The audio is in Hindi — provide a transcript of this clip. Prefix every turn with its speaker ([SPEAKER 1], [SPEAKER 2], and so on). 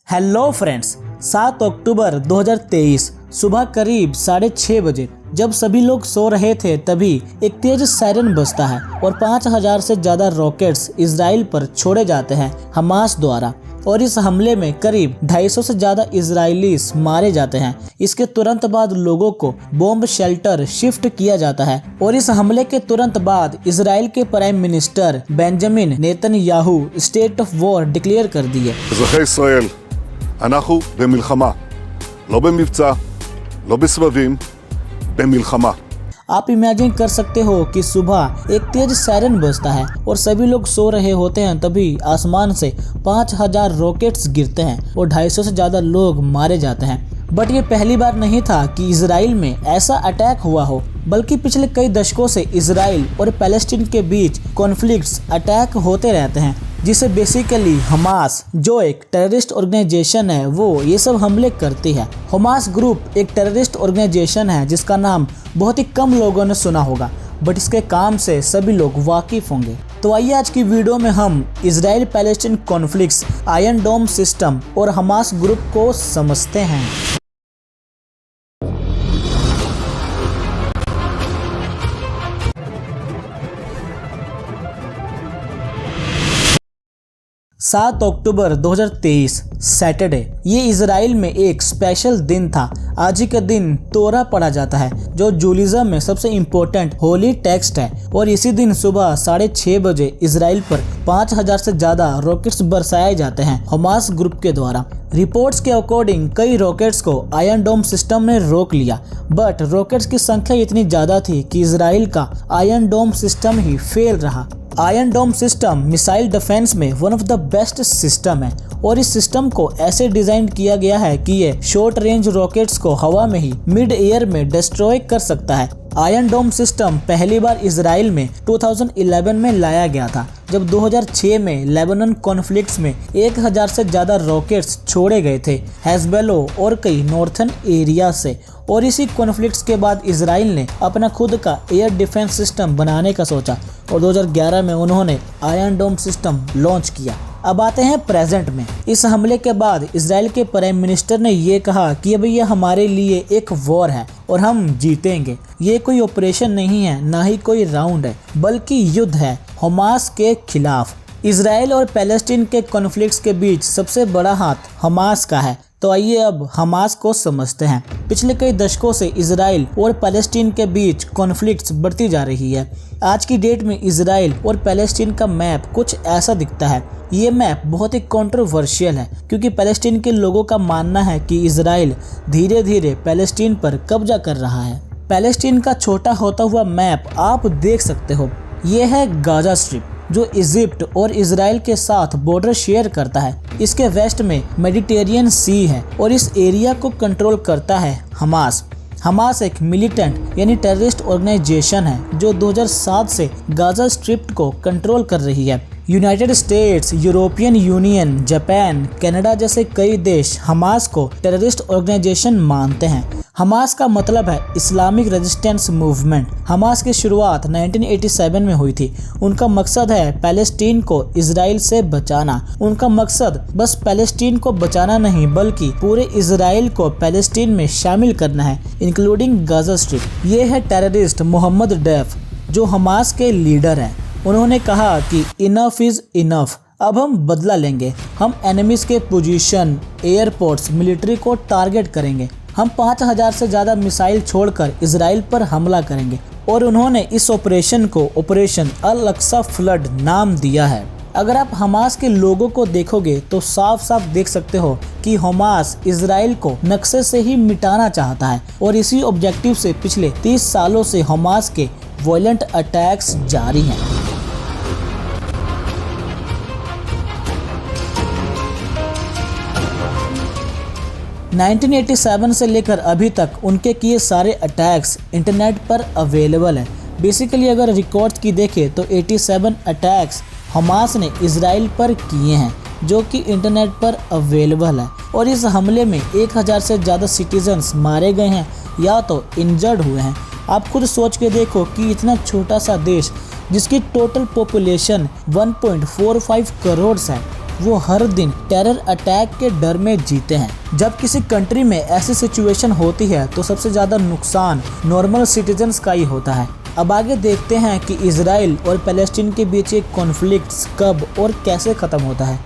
[SPEAKER 1] हेलो फ्रेंड्स, 7 अक्टूबर 2023 सुबह करीब 6:30 बजे जब सभी लोग सो रहे थे तभी एक तेज सायरन बजता है और 5000 से ज्यादा रॉकेट्स इजराइल पर छोड़े जाते हैं हमास द्वारा। और इस हमले में करीब 250 से ज्यादा इजरायलीस मारे जाते हैं। इसके तुरंत बाद लोगों को बॉम्ब शेल्टर शिफ्ट किया जाता है और इस हमले के तुरंत बाद इजराइल के prime minister Benjamin Netanyahu state of war declare कर दिए।
[SPEAKER 2] אזרחי ישראל, אנחנו במלחמה, לא במבצע, לא בסבבים, במלחמה.
[SPEAKER 1] आप इमेजिन कर सकते हो कि सुबह एक तेज सायरन बजता है और सभी लोग सो रहे होते हैं, तभी आसमान से 5000 रॉकेट्स गिरते हैं और 250 से ज्यादा लोग मारे जाते हैं। बट ये पहली बार नहीं था कि इजराइल में ऐसा अटैक हुआ हो, बल्कि पिछले कई दशकों से इजराइल और पैलेस्टीन के बीच कॉन्फ्लिक्ट्स अटैक होते रहते हैं, जिसे बेसिकली हमास जो एक टेररिस्ट ऑर्गेनाइजेशन है वो ये सब हमले करती है। हमास ग्रुप एक टेररिस्ट ऑर्गेनाइजेशन है जिसका नाम बहुत ही कम लोगों ने सुना होगा, बट इसके काम से सभी लोग वाकिफ होंगे। तो आइए आज की वीडियो में हम इजराइल पैलेस्टीन कॉन्फ्लिक्ट्स, आयरन डोम सिस्टम और हमास ग्रुप को समझते हैं। सात अक्टूबर 2023 सैटरडे, ये इजराइल में एक स्पेशल दिन था। आज ही के दिन तोरा पढ़ा जाता है जो जूलिज्म में सबसे इम्पोर्टेंट होली टेक्स्ट है और इसी दिन सुबह 6:30 बजे इजराइल पर 5000 से ज्यादा रॉकेट्स बरसाए जाते हैं हमास ग्रुप के द्वारा। रिपोर्ट्स के अकॉर्डिंग कई रॉकेट्स को आयरन डोम सिस्टम ने रोक लिया, बट रॉकेट्स की संख्या इतनी ज्यादा थी कि इजराइल का आयरन डोम सिस्टम ही फेल रहा। आयरन डोम सिस्टम मिसाइल डिफेंस में one of the best system है और इस सिस्टम को ऐसे डिजाइन किया गया है कि ये शॉर्ट रेंज रॉकेट्स को हवा में ही मिड एयर में डिस्ट्रॉय कर सकता है। आयरन डोम सिस्टम पहली बार इजराइल में 2011 में लाया गया था, जब 2006 में लेबनान कॉन्फ्लिक्ट्स में 1000 से ज्यादा रॉकेट्स छोड़े गए थे हेजबोला और कई नॉर्थन एरिया से। और इसी कॉन्फ्लिक्ट्स के बाद इजराइल ने अपना खुद का एयर डिफेंस सिस्टम बनाने का सोचा और 2011 में उन्होंने आयरन डोम सिस्टम लॉन्च किया। अब आते हैं प्रेजेंट में। इस हमले के बाद इजराइल के प्राइम मिनिस्टर ने ये कहा कि अब ये हमारे लिए एक वॉर है और हम जीतेंगे। ये कोई ऑपरेशन नहीं है, ना ही कोई राउंड है, बल्कि युद्ध है हमास के खिलाफ। इजराइल और पैलेस्टीन के कॉन्फ्लिक्ट्स के बीच सबसे बड़ा हाथ हमास का है। तो आइए अब हमास को समझते हैं। पिछले कई दशकों से इजराइल और पैलेस्टीन के बीच कॉन्फ्लिक्ट्स बढ़ती जा रही है। आज की डेट में इजराइल और पैलेस्टीन का मैप कुछ ऐसा दिखता है। ये मैप बहुत ही कंट्रोवर्शियल है क्योंकि पैलेस्टीन के लोगों का मानना है कि इजराइल धीरे धीरे पैलेस्टीन पर कब्जा कर रहा है। पैलेस्टीन का छोटा होता हुआ मैप आप देख सकते हो। ये है गाजा स्ट्रिप जो इजिप्ट और इजराइल के साथ बॉर्डर शेयर करता है। इसके वेस्ट में मेडिटेरियन सी है और इस एरिया को कंट्रोल करता है हमास। हमास एक मिलिटेंट यानी टेररिस्ट ऑर्गेनाइजेशन है जो 2007 से गाजा स्ट्रिप को कंट्रोल कर रही है। United states, European union, Japan, Canada जैसे कई देश हमास को टेररिस्ट ऑर्गेनाइजेशन मानते हैं। हमास का मतलब है इस्लामिक रेजिस्टेंस मूवमेंट। हमास की शुरुआत 1987 में हुई थी। उनका मकसद है पैलेस्टीन को इजराइल से बचाना। उनका मकसद बस पैलेस्टीन को बचाना नहीं बल्कि पूरे इजराइल को पैलेस्टीन में शामिल करना है, इंक्लूडिंग गाजा स्ट्रिप। ये है टेररिस्ट मोहम्मद डेफ जो हमास के लीडर हैं। उन्होंने कहा कि इनफ इज इनफ, अब हम बदला लेंगे। हम एनिमीज के पोजीशन, एयरपोर्ट्स, मिलिट्री को टारगेट करेंगे। हम 5000 से ज़्यादा मिसाइल छोड़कर इजराइल पर हमला करेंगे। और उन्होंने इस ऑपरेशन को ऑपरेशन अल अक्सा फ्लड नाम दिया है। अगर आप हमास के लोगों को देखोगे तो साफ साफ देख सकते हो कि हमास इजराइल को नक्शे से ही मिटाना चाहता है और इसी ऑब्जेक्टिव से पिछले 30 सालों से हमास के वायलेंट अटैक्स जारी हैं। (1987) से लेकर अभी तक उनके किए सारे अटैक्स इंटरनेट पर अवेलेबल है। बेसिकली अगर रिकॉर्ड्स की देखें तो 87 अटैक्स हमास ने इजराइल पर किए हैं जो कि इंटरनेट पर अवेलेबल है। और इस हमले में 1000 से ज़्यादा सिटीजन्स मारे गए हैं या तो इंजर्ड हुए हैं। आप खुद सोच के देखो कि इतना छोटा सा देश जिसकी टोटल पॉपुलेशन 1.45 करोड़ है, वो हर दिन टेरर अटैक के डर में जीते हैं। जब किसी कंट्री में ऐसी सिचुएशन होती है तो सबसे ज़्यादा नुकसान नॉर्मल सिटीजन्स का ही होता है। अब आगे देखते हैं कि इजराइल और पैलेस्टीन के बीच एक कॉन्फ्लिक्ट कब और कैसे ख़त्म होता है।